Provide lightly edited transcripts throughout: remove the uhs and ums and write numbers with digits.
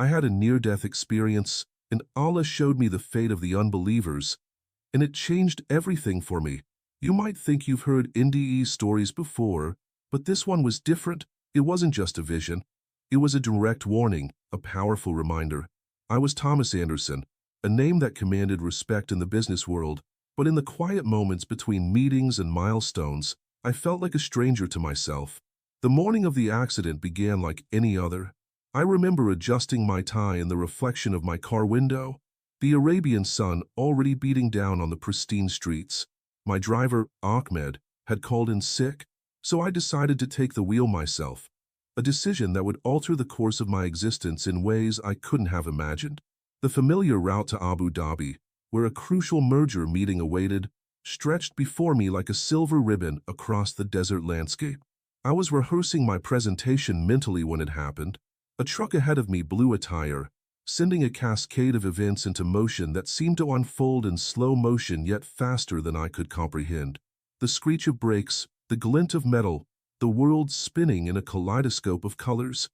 I had a near-death experience, and Allah showed me the fate of the unbelievers, and it changed everything for me. You might think you've heard NDE stories before, but this one was different. It wasn't just a vision. It was a direct warning, a powerful reminder. I was Thomas Anderson, a name that commanded respect in the business world, but in the quiet moments between meetings and milestones, I felt like a stranger to myself. The morning of the accident began like any other. I remember adjusting my tie in the reflection of my car window, the Arabian sun already beating down on the pristine streets. My driver, Ahmed, had called in sick, so I decided to take the wheel myself, a decision that would alter the course of my existence in ways I couldn't have imagined. The familiar route to Abu Dhabi, where a crucial merger meeting awaited, stretched before me like a silver ribbon across the desert landscape. I was rehearsing my presentation mentally when it happened. A truck ahead of me blew a tire, sending a cascade of events into motion that seemed to unfold in slow motion yet faster than I could comprehend. The screech of brakes, the glint of metal, the world spinning in a kaleidoscope of colors.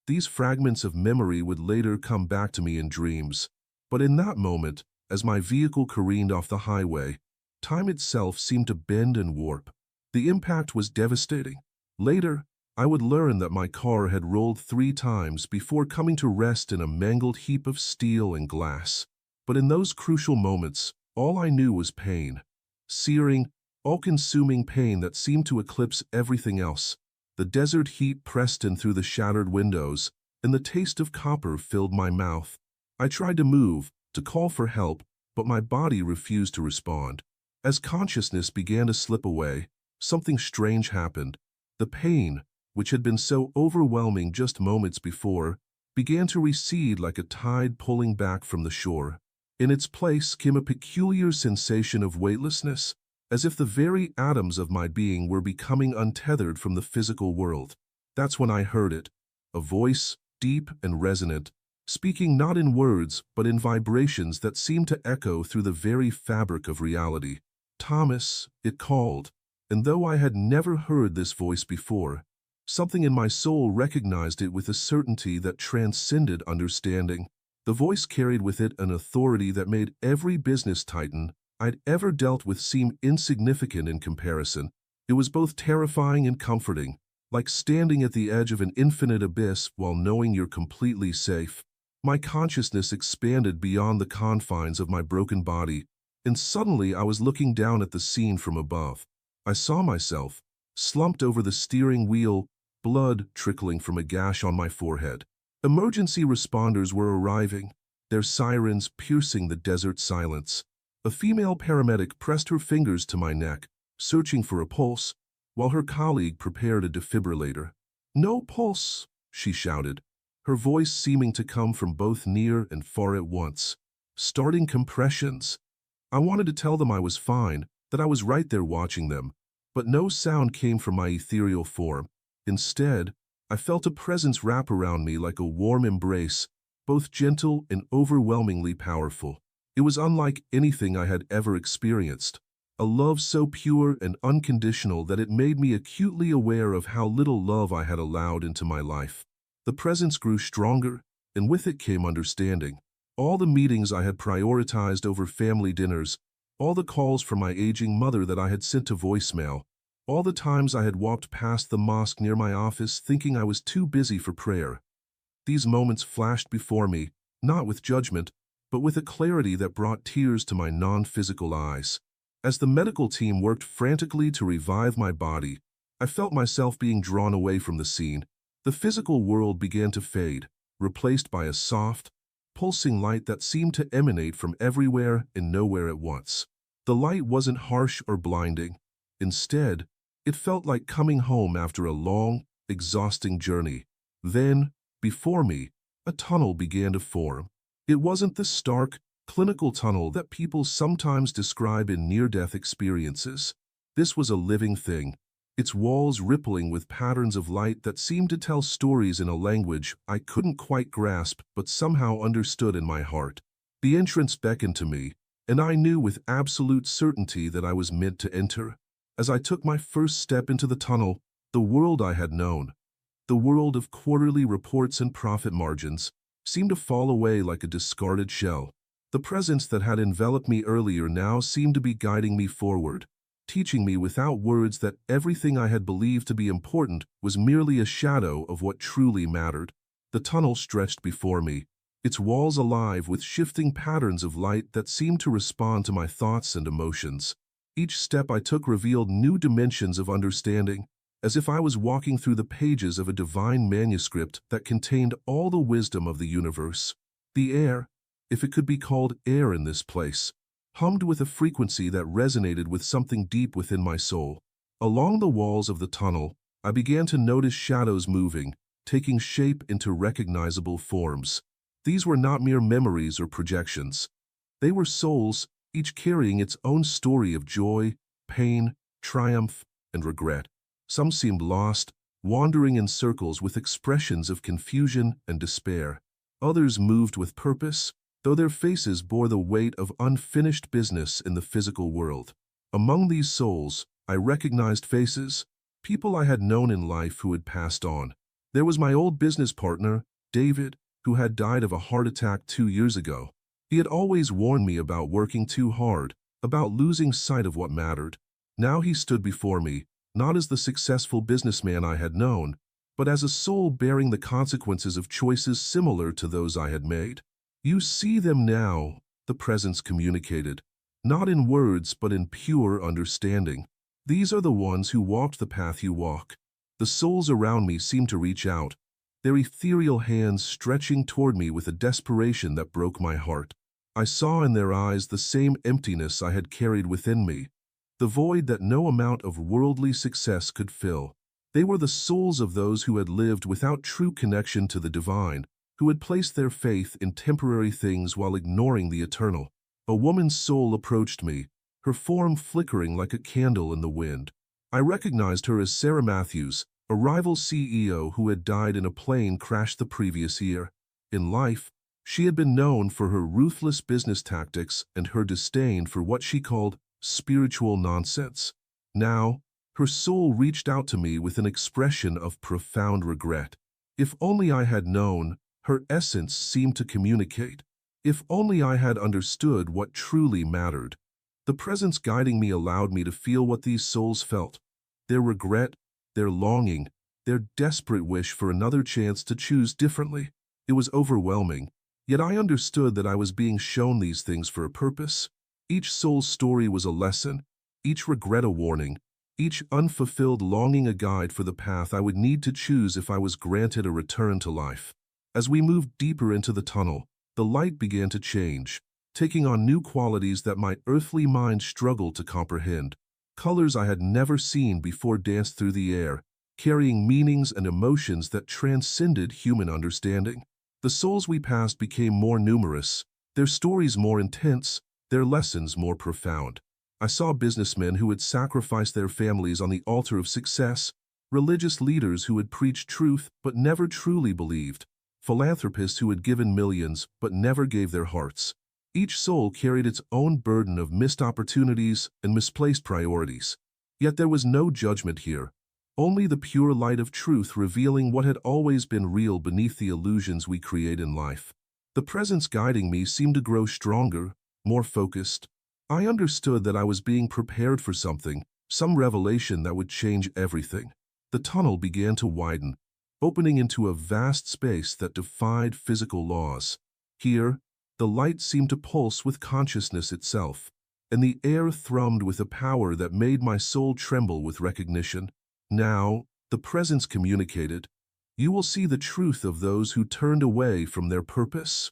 These fragments of memory would later come back to me in dreams. But in that moment, as my vehicle careened off the highway, time itself seemed to bend and warp. The impact was devastating. Later, I would learn that my car had rolled 3 times before coming to rest in a mangled heap of steel and glass. But in those crucial moments, all I knew was pain. Searing, all-consuming pain that seemed to eclipse everything else. The desert heat pressed in through the shattered windows, and the taste of copper filled my mouth. I tried to move, to call for help, but my body refused to respond. As consciousness began to slip away, something strange happened. The pain, which had been so overwhelming just moments before, began to recede like a tide pulling back from the shore. In its place came a peculiar sensation of weightlessness, as if the very atoms of my being were becoming untethered from the physical world. That's when I heard it, a voice, deep and resonant, speaking not in words but in vibrations that seemed to echo through the very fabric of reality. Thomas, it called, and though I had never heard this voice before, something in my soul recognized it with a certainty that transcended understanding. The voice carried with it an authority that made every business titan I'd ever dealt with seem insignificant in comparison. It was both terrifying and comforting, like standing at the edge of an infinite abyss while knowing you're completely safe. My consciousness expanded beyond the confines of my broken body, and suddenly I was looking down at the scene from above. I saw myself, slumped over the steering wheel, blood trickling from a gash on my forehead. Emergency responders were arriving, their sirens piercing the desert silence. A female paramedic pressed her fingers to my neck, searching for a pulse, while her colleague prepared a defibrillator. "No pulse," she shouted, her voice seeming to come from both near and far at once. "Starting compressions." I wanted to tell them I was fine, that I was right there watching them, but no sound came from my ethereal form. Instead, I felt a presence wrap around me like a warm embrace, both gentle and overwhelmingly powerful. It was unlike anything I had ever experienced, a love so pure and unconditional that it made me acutely aware of how little love I had allowed into my life. The presence grew stronger, and with it came understanding. All the meetings I had prioritized over family dinners, all the calls from my aging mother that I had sent to voicemail, all the times I had walked past the mosque near my office thinking I was too busy for prayer. These moments flashed before me, not with judgment, but with a clarity that brought tears to my non-physical eyes. As the medical team worked frantically to revive my body, I felt myself being drawn away from the scene. The physical world began to fade, replaced by a soft, pulsing light that seemed to emanate from everywhere and nowhere at once. The light wasn't harsh or blinding. Instead, it felt like coming home after a long, exhausting journey. Then, before me, a tunnel began to form. It wasn't the stark, clinical tunnel that people sometimes describe in near-death experiences. This was a living thing, its walls rippling with patterns of light that seemed to tell stories in a language I couldn't quite grasp but somehow understood in my heart. The entrance beckoned to me, and I knew with absolute certainty that I was meant to enter. As I took my first step into the tunnel, the world I had known, the world of quarterly reports and profit margins, seemed to fall away like a discarded shell. The presence that had enveloped me earlier now seemed to be guiding me forward, teaching me without words that everything I had believed to be important was merely a shadow of what truly mattered. The tunnel stretched before me, its walls alive with shifting patterns of light that seemed to respond to my thoughts and emotions. Each step I took revealed new dimensions of understanding, as if I was walking through the pages of a divine manuscript that contained all the wisdom of the universe. The air, if it could be called air in this place, hummed with a frequency that resonated with something deep within my soul. Along the walls of the tunnel, I began to notice shadows moving, taking shape into recognizable forms. These were not mere memories or projections. They were souls, each carrying its own story of joy, pain, triumph, and regret. Some seemed lost, wandering in circles with expressions of confusion and despair. Others moved with purpose, though their faces bore the weight of unfinished business in the physical world. Among these souls, I recognized faces, people I had known in life who had passed on. There was my old business partner, David, who had died of a heart attack 2 years ago. He had always warned me about working too hard, about losing sight of what mattered. Now he stood before me, not as the successful businessman I had known, but as a soul bearing the consequences of choices similar to those I had made. "You see them now," the presence communicated, "not in words but in pure understanding. These are the ones who walked the path you walk." The souls around me seemed to reach out, their ethereal hands stretching toward me with a desperation that broke my heart. I saw in their eyes the same emptiness I had carried within me, the void that no amount of worldly success could fill. They were the souls of those who had lived without true connection to the divine, who had placed their faith in temporary things while ignoring the eternal. A woman's soul approached me, her form flickering like a candle in the wind. I recognized her as Sarah Matthews, a rival CEO who had died in a plane crash the previous year. In life, she had been known for her ruthless business tactics and her disdain for what she called spiritual nonsense. Now, her soul reached out to me with an expression of profound regret. If only I had known, her essence seemed to communicate. If only I had understood what truly mattered. The presence guiding me allowed me to feel what these souls felt, their regret, their longing, their desperate wish for another chance to choose differently. It was overwhelming, yet I understood that I was being shown these things for a purpose. Each soul's story was a lesson, each regret a warning, each unfulfilled longing a guide for the path I would need to choose if I was granted a return to life. As we moved deeper into the tunnel, the light began to change, taking on new qualities that my earthly mind struggled to comprehend. Colors I had never seen before danced through the air, carrying meanings and emotions that transcended human understanding. The souls we passed became more numerous, their stories more intense, their lessons more profound. I saw businessmen who had sacrificed their families on the altar of success, religious leaders who had preached truth but never truly believed, philanthropists who had given millions but never gave their hearts. Each soul carried its own burden of missed opportunities and misplaced priorities. Yet there was no judgment here, only the pure light of truth revealing what had always been real beneath the illusions we create in life. The presence guiding me seemed to grow stronger, more focused. I understood that I was being prepared for something, some revelation that would change everything. The tunnel began to widen, opening into a vast space that defied physical laws. Here, the light seemed to pulse with consciousness itself, and the air thrummed with a power that made my soul tremble with recognition. Now, the presence communicated, "You will see the truth of those who turned away from their purpose."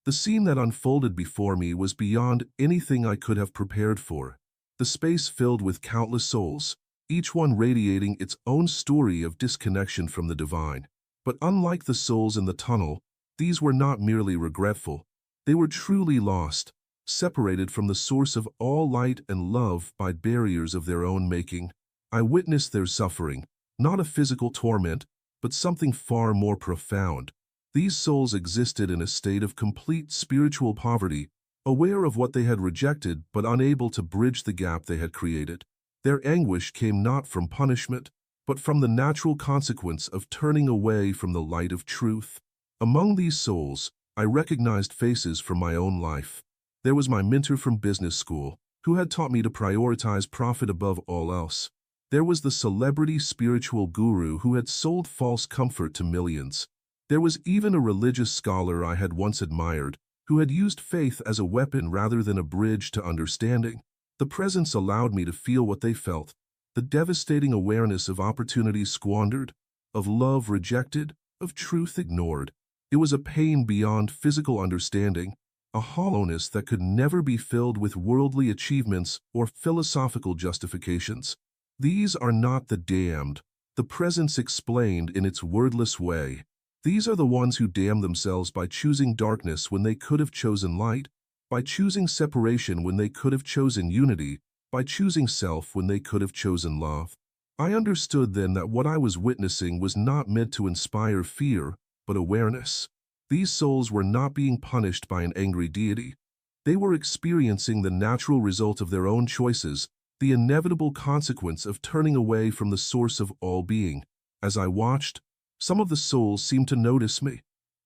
The scene that unfolded before me was beyond anything I could have prepared for. The space filled with countless souls, each one radiating its own story of disconnection from the divine. But unlike the souls in the tunnel, these were not merely regretful. They were truly lost, separated from the source of all light and love by barriers of their own making. I witnessed their suffering, not a physical torment, but something far more profound. These souls existed in a state of complete spiritual poverty, aware of what they had rejected but unable to bridge the gap they had created. Their anguish came not from punishment, but from the natural consequence of turning away from the light of truth. Among these souls, I recognized faces from my own life. There was my mentor from business school, who had taught me to prioritize profit above all else. There was the celebrity spiritual guru who had sold false comfort to millions. There was even a religious scholar I had once admired, who had used faith as a weapon rather than a bridge to understanding. The presence allowed me to feel what they felt, the devastating awareness of opportunities squandered, of love rejected, of truth ignored. It was a pain beyond physical understanding, a hollowness that could never be filled with worldly achievements or philosophical justifications. These are not the damned, the presence explained in its wordless way. These are the ones who damn themselves by choosing darkness when they could have chosen light, by choosing separation when they could have chosen unity, by choosing self when they could have chosen love. I understood then that what I was witnessing was not meant to inspire fear, but awareness. These souls were not being punished by an angry deity. They were experiencing the natural result of their own choices, the inevitable consequence of turning away from the source of all being. As I watched, some of the souls seemed to notice me,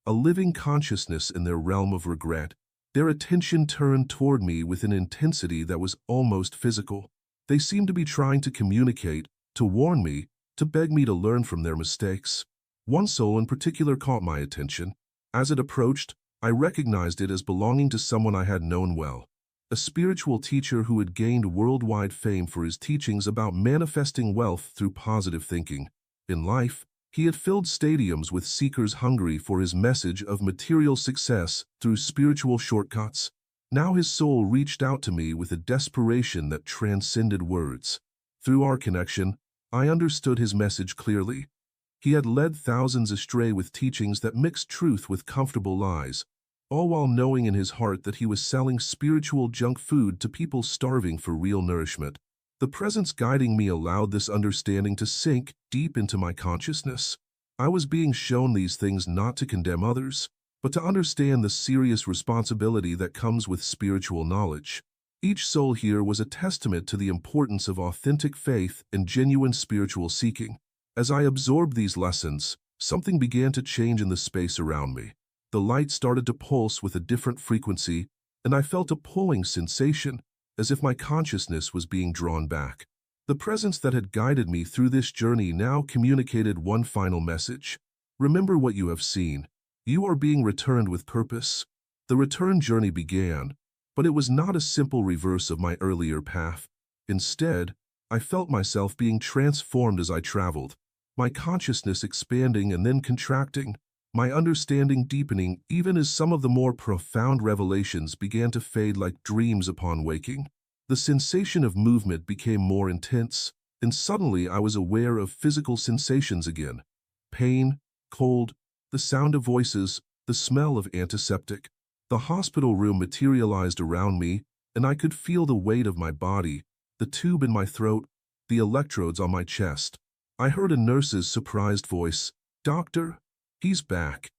a living consciousness in their realm of regret. Their attention turned toward me with an intensity that was almost physical. They seemed to be trying to communicate, to warn me, to beg me to learn from their mistakes. One soul in particular caught my attention. As it approached, I recognized it as belonging to someone I had known well, a spiritual teacher who had gained worldwide fame for his teachings about manifesting wealth through positive thinking. In life, he had filled stadiums with seekers hungry for his message of material success through spiritual shortcuts. Now his soul reached out to me with a desperation that transcended words. Through our connection, I understood his message clearly. He had led thousands astray with teachings that mixed truth with comfortable lies, all while knowing in his heart that he was selling spiritual junk food to people starving for real nourishment. The presence guiding me allowed this understanding to sink deep into my consciousness. I was being shown these things not to condemn others, but to understand the serious responsibility that comes with spiritual knowledge. Each soul here was a testament to the importance of authentic faith and genuine spiritual seeking. As I absorbed these lessons, something began to change in the space around me. The light started to pulse with a different frequency, and I felt a pulling sensation, as if my consciousness was being drawn back. The presence that had guided me through this journey now communicated one final message. Remember what you have seen. You are being returned with purpose. The return journey began, but it was not a simple reverse of my earlier path. Instead, I felt myself being transformed as I traveled, my consciousness expanding and then contracting, my understanding deepening even as some of the more profound revelations began to fade like dreams upon waking. The sensation of movement became more intense, and suddenly I was aware of physical sensations again. Pain, cold, the sound of voices, the smell of antiseptic. The hospital room materialized around me, and I could feel the weight of my body, the tube in my throat, the electrodes on my chest. I heard a nurse's surprised voice, "Doctor, he's back."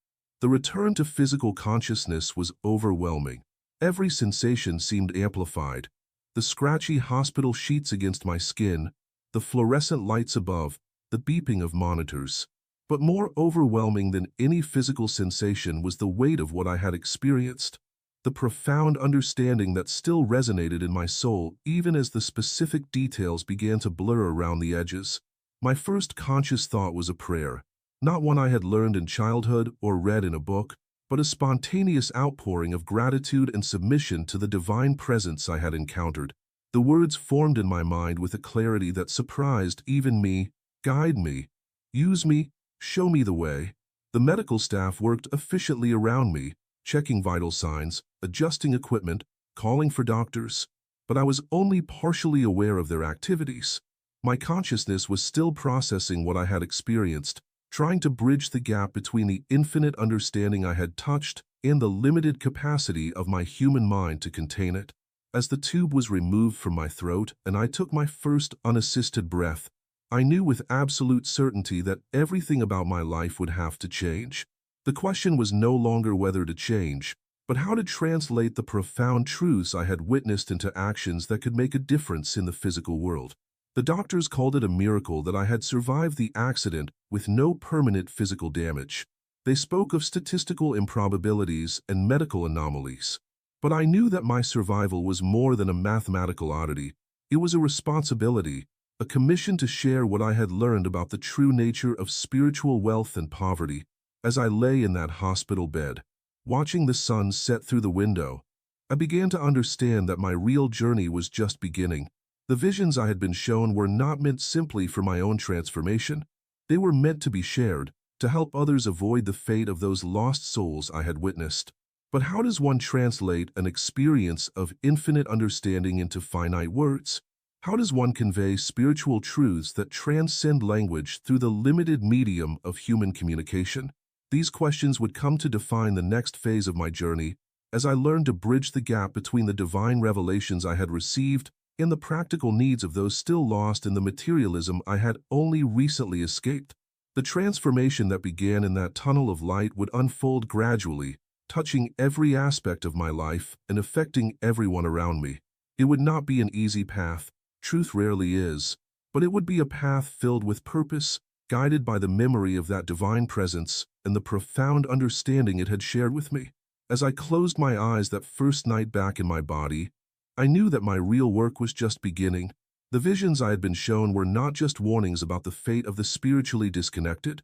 The return to physical consciousness was overwhelming. Every sensation seemed amplified. The scratchy hospital sheets against my skin, the fluorescent lights above, the beeping of monitors. But more overwhelming than any physical sensation was the weight of what I had experienced, the profound understanding that still resonated in my soul even as the specific details began to blur around the edges. My first conscious thought was a prayer, not one I had learned in childhood or read in a book, but a spontaneous outpouring of gratitude and submission to the divine presence I had encountered. The words formed in my mind with a clarity that surprised even me. "Guide me, use me, show me the way." The medical staff worked efficiently around me, checking vital signs, adjusting equipment, calling for doctors, but I was only partially aware of their activities. My consciousness was still processing what I had experienced, trying to bridge the gap between the infinite understanding I had touched and the limited capacity of my human mind to contain it. As the tube was removed from my throat and I took my first unassisted breath, I knew with absolute certainty that everything about my life would have to change. The question was no longer whether to change, but how to translate the profound truths I had witnessed into actions that could make a difference in the physical world. The doctors called it a miracle that I had survived the accident with no permanent physical damage. They spoke of statistical improbabilities and medical anomalies. But I knew that my survival was more than a mathematical oddity. It was a responsibility, a commission to share what I had learned about the true nature of spiritual wealth and poverty. As I lay in that hospital bed, watching the sun set through the window, I began to understand that my real journey was just beginning. The visions I had been shown were not meant simply for my own transformation. They were meant to be shared, to help others avoid the fate of those lost souls I had witnessed. But how does one translate an experience of infinite understanding into finite words? How does one convey spiritual truths that transcend language through the limited medium of human communication? These questions would come to define the next phase of my journey as I learned to bridge the gap between the divine revelations I had received and the practical needs of those still lost in the materialism I had only recently escaped. The transformation that began in that tunnel of light would unfold gradually, touching every aspect of my life and affecting everyone around me. It would not be an easy path, truth rarely is, but it would be a path filled with purpose, guided by the memory of that divine presence and the profound understanding it had shared with me. As I closed my eyes that first night back in my body, I knew that my real work was just beginning. The visions I had been shown were not just warnings about the fate of the spiritually disconnected.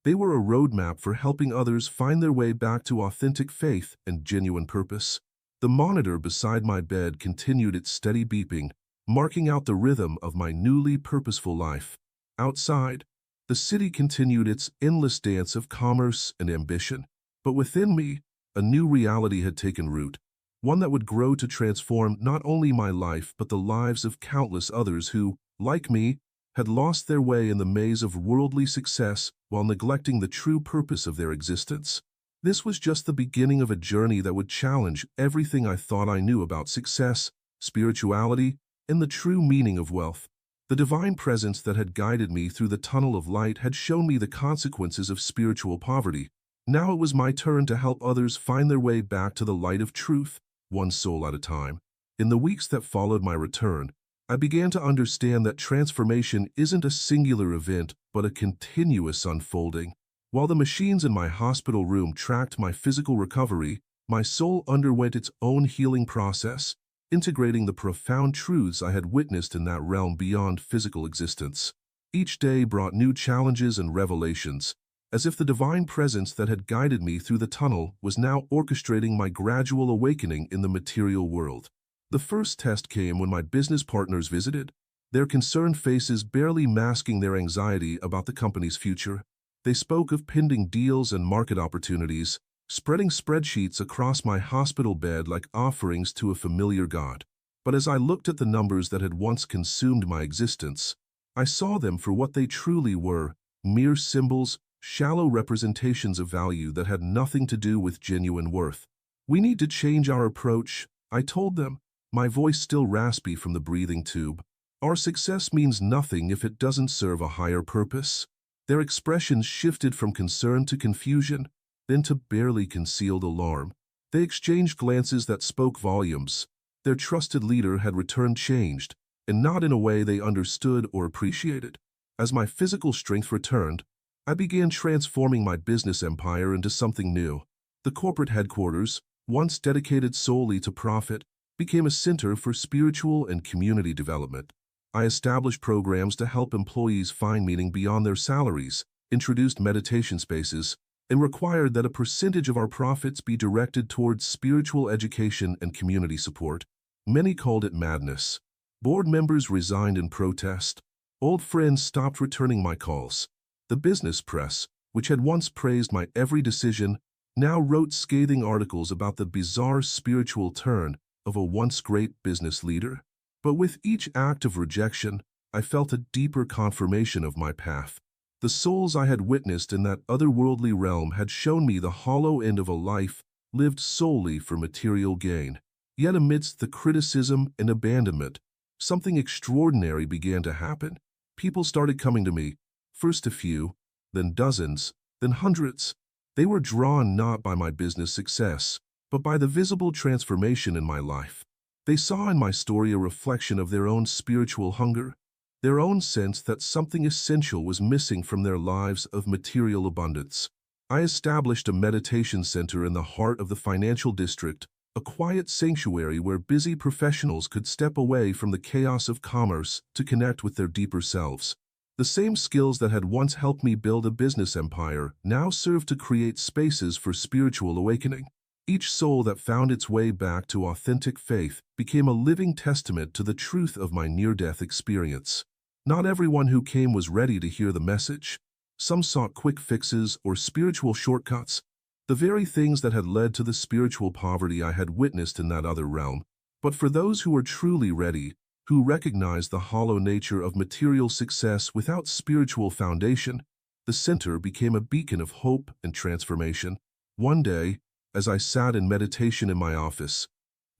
They were a roadmap for helping others find their way back to authentic faith and genuine purpose. The monitor beside my bed continued its steady beeping, marking out the rhythm of my newly purposeful life. Outside, the city continued its endless dance of commerce and ambition. But within me, a new reality had taken root, one that would grow to transform not only my life but the lives of countless others who, like me, had lost their way in the maze of worldly success while neglecting the true purpose of their existence. This was just the beginning of a journey that would challenge everything I thought I knew about success, spirituality, and the true meaning of wealth. The divine presence that had guided me through the tunnel of light had shown me the consequences of spiritual poverty. Now it was my turn to help others find their way back to the light of truth, one soul at a time. In the weeks that followed my return, I began to understand that transformation isn't a singular event, but a continuous unfolding. While the machines in my hospital room tracked my physical recovery, my soul underwent its own healing process, integrating the profound truths I had witnessed in that realm beyond physical existence. Each day brought new challenges and revelations, as if the divine presence that had guided me through the tunnel was now orchestrating my gradual awakening in the material world. The first test came when my business partners visited, their concerned faces barely masking their anxiety about the company's future. They spoke of pending deals and market opportunities, spreading spreadsheets across my hospital bed like offerings to a familiar god. But as I looked at the numbers that had once consumed my existence, I saw them for what they truly were, mere symbols, shallow representations of value that had nothing to do with genuine worth. "We need to change our approach," I told them, my voice still raspy from the breathing tube. "Our success means nothing if it doesn't serve a higher purpose." Their expressions shifted from concern to confusion, then to barely concealed alarm. They exchanged glances that spoke volumes. Their trusted leader had returned changed, and not in a way they understood or appreciated. As my physical strength returned, I began transforming my business empire into something new. The corporate headquarters, once dedicated solely to profit, became a center for spiritual and community development. I established programs to help employees find meaning beyond their salaries, introduced meditation spaces, and required that a percentage of our profits be directed towards spiritual education and community support. Many called it madness. Board members resigned in protest. Old friends stopped returning my calls. The business press, which had once praised my every decision, now wrote scathing articles about the bizarre spiritual turn of a once great business leader. But with each act of rejection, I felt a deeper confirmation of my path. The souls I had witnessed in that otherworldly realm had shown me the hollow end of a life lived solely for material gain. Yet amidst the criticism and abandonment, something extraordinary began to happen. People started coming to me, first a few, then dozens, then hundreds. They were drawn not by my business success, but by the visible transformation in my life. They saw in my story a reflection of their own spiritual hunger, their own sense that something essential was missing from their lives of material abundance. I established a meditation center in the heart of the financial district, a quiet sanctuary where busy professionals could step away from the chaos of commerce to connect with their deeper selves. The same skills that had once helped me build a business empire now served to create spaces for spiritual awakening. Each soul that found its way back to authentic faith became a living testament to the truth of my near-death experience. Not everyone who came was ready to hear the message. Some sought quick fixes or spiritual shortcuts, the very things that had led to the spiritual poverty I had witnessed in that other realm. But for those who were truly ready, who recognized the hollow nature of material success without spiritual foundation, the center became a beacon of hope and transformation. One day, as I sat in meditation in my office,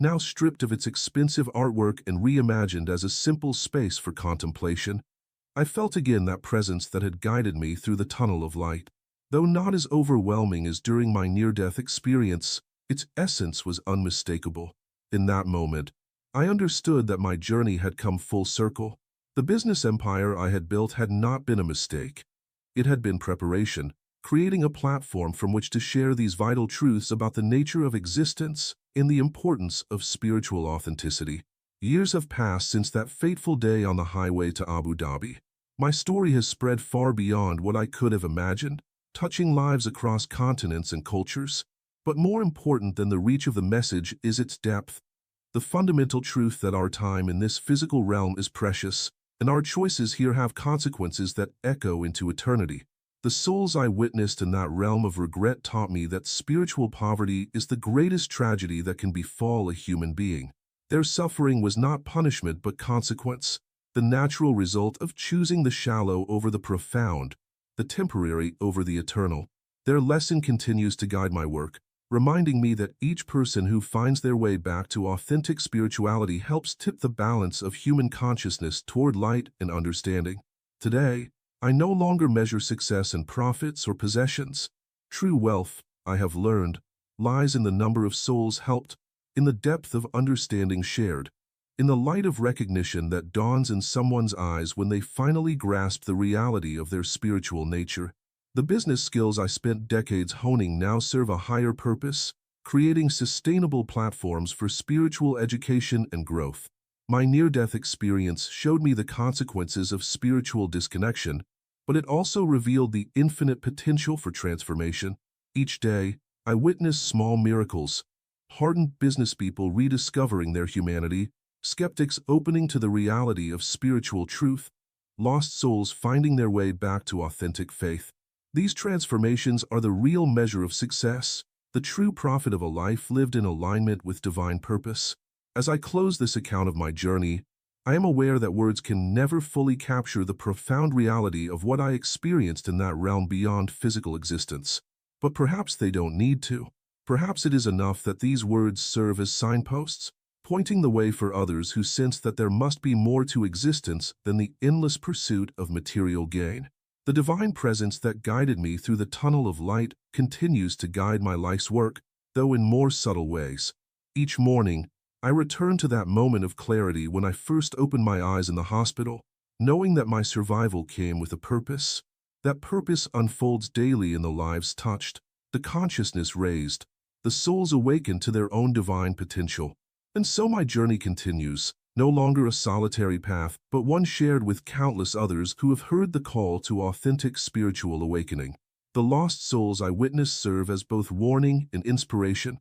now stripped of its expensive artwork and reimagined as a simple space for contemplation, I felt again that presence that had guided me through the tunnel of light. Though not as overwhelming as during my near-death experience, its essence was unmistakable. In that moment, I understood that my journey had come full circle. The business empire I had built had not been a mistake. It had been preparation, creating a platform from which to share these vital truths about the nature of existence and the importance of spiritual authenticity. Years have passed since that fateful day on the highway to Abu Dhabi. My story has spread far beyond what I could have imagined, touching lives across continents and cultures. But more important than the reach of the message is its depth. The fundamental truth that our time in this physical realm is precious, and our choices here have consequences that echo into eternity. The souls I witnessed in that realm of regret taught me that spiritual poverty is the greatest tragedy that can befall a human being. Their suffering was not punishment but consequence, the natural result of choosing the shallow over the profound, the temporary over the eternal. Their lesson continues to guide my work, reminding me that each person who finds their way back to authentic spirituality helps tip the balance of human consciousness toward light and understanding. Today, I no longer measure success in profits or possessions. True wealth, I have learned, lies in the number of souls helped, in the depth of understanding shared, in the light of recognition that dawns in someone's eyes when they finally grasp the reality of their spiritual nature. The business skills I spent decades honing now serve a higher purpose, creating sustainable platforms for spiritual education and growth. My near-death experience showed me the consequences of spiritual disconnection, but it also revealed the infinite potential for transformation. Each day, I witnessed small miracles, hardened businesspeople rediscovering their humanity, skeptics opening to the reality of spiritual truth, lost souls finding their way back to authentic faith. These transformations are the real measure of success, the true profit of a life lived in alignment with divine purpose. As I close this account of my journey, I am aware that words can never fully capture the profound reality of what I experienced in that realm beyond physical existence. But perhaps they don't need to. Perhaps it is enough that these words serve as signposts, pointing the way for others who sense that there must be more to existence than the endless pursuit of material gain. The divine presence that guided me through the tunnel of light continues to guide my life's work, though in more subtle ways. Each morning, I return to that moment of clarity when I first opened my eyes in the hospital, knowing that my survival came with a purpose. That purpose unfolds daily in the lives touched, the consciousness raised, the souls awakened to their own divine potential. And so my journey continues, no longer a solitary path, but one shared with countless others who have heard the call to authentic spiritual awakening. The lost souls I witness serve as both warning and inspiration,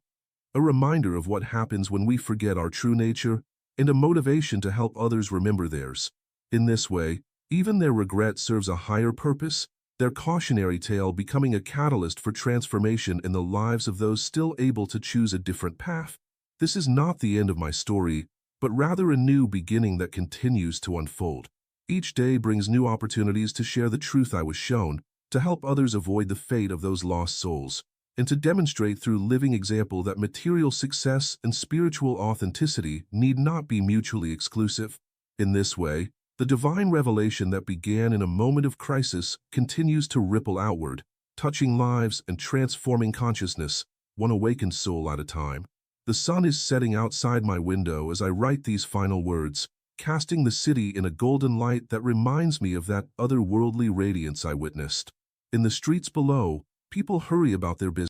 a reminder of what happens when we forget our true nature, and a motivation to help others remember theirs. In this way, even their regret serves a higher purpose, their cautionary tale becoming a catalyst for transformation in the lives of those still able to choose a different path. This is not the end of my story, but rather a new beginning that continues to unfold. Each day brings new opportunities to share the truth I was shown, to help others avoid the fate of those lost souls, and to demonstrate through living example that material success and spiritual authenticity need not be mutually exclusive. In this way, the divine revelation that began in a moment of crisis continues to ripple outward, touching lives and transforming consciousness, one awakened soul at a time. The sun is setting outside my window as I write these final words, casting the city in a golden light that reminds me of that otherworldly radiance I witnessed. In the streets below, People hurry about their business.